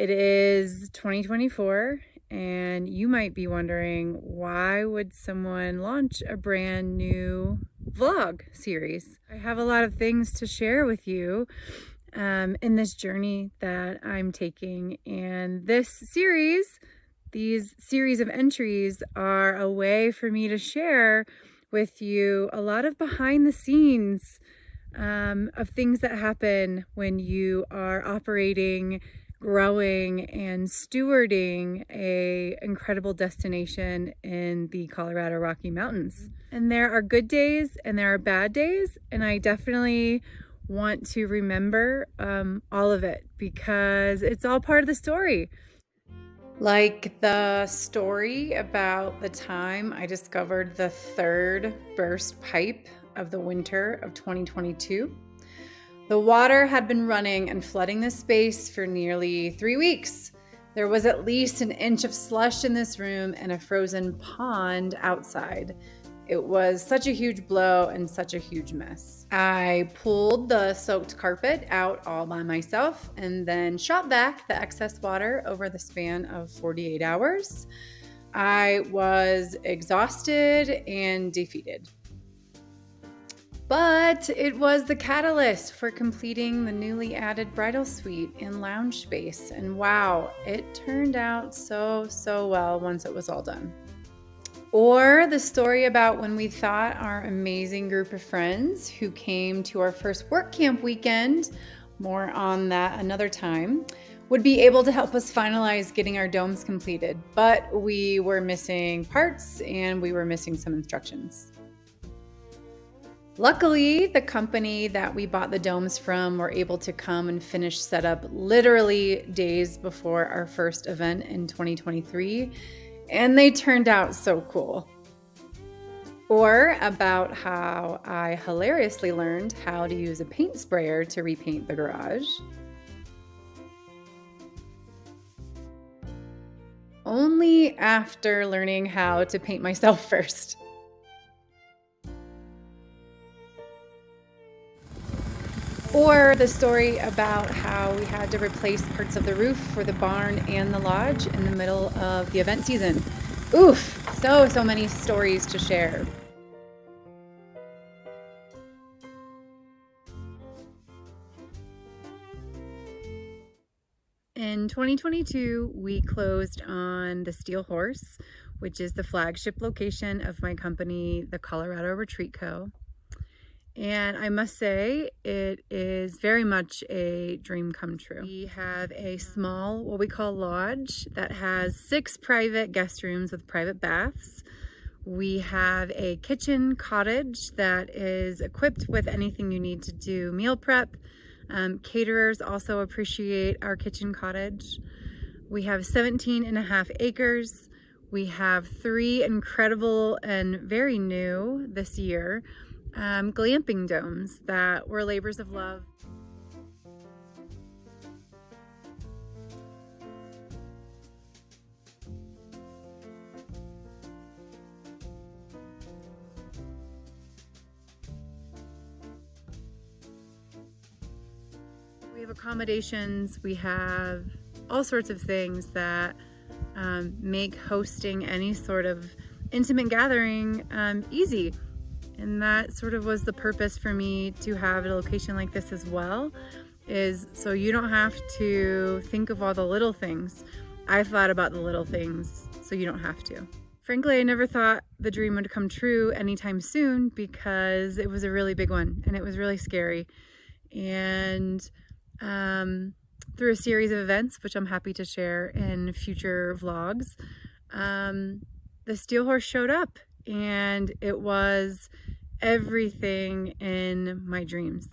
It is 2024, and you might be wondering, why would someone launch a brand new vlog series? I have a lot of things to share with you in this journey that I'm taking, and these series of entries are a way for me to share with you a lot of behind the scenes of things that happen when you are operating, growing, and stewarding a incredible destination in the Colorado Rocky Mountains. And there are good days and there are bad days, and I definitely want to remember all of it because it's all part of the story. Like the story about the time I discovered the third burst pipe of the winter of 2022. The water had been running and flooding the space for nearly 3 weeks. There was at least an inch of slush in this room and a frozen pond outside. It was such a huge blow and such a huge mess. I pulled the soaked carpet out all by myself and then shot back the excess water over the span of 48 hours. I was exhausted and defeated. But it was the catalyst for completing the newly added bridal suite and lounge space. And wow, it turned out so well once it was all done. Or the story about when we thought our amazing group of friends who came to our first work camp weekend, more on that another time, would be able to help us finalize getting our domes completed. But we were missing parts and we were missing some instructions. Luckily, the company that we bought the domes from were able to come and finish setup literally days before our first event in 2023. And they turned out so cool. Or about how I hilariously learned how to use a paint sprayer to repaint the garage. Only after learning how to paint myself first. Or the story about how we had to replace parts of the roof for the barn and the lodge in the middle of the event season. Oof, so many stories to share. In 2022, we closed on the Steel Horse, which is the flagship location of my company, the Colorado Retreat Co. And I must say, it is very much a dream come true. We have a small, what we call lodge, that has 6 private guest rooms with private baths. We have a kitchen cottage that is equipped with anything you need to do meal prep. Caterers also appreciate our kitchen cottage. We have 17.5 acres. We have 3 incredible and very new this year glamping domes that were labors of love. We have accommodations, we have all sorts of things that make hosting any sort of intimate gathering easy. And that sort of was the purpose for me to have a location like this as well, is so you don't have to think of all the little things. I thought about the little things so you don't have to. Frankly, I never thought the dream would come true anytime soon because it was a really big one and it was really scary. And through a series of events, which I'm happy to share in future vlogs, the Steel Horse showed up. And it was everything in my dreams.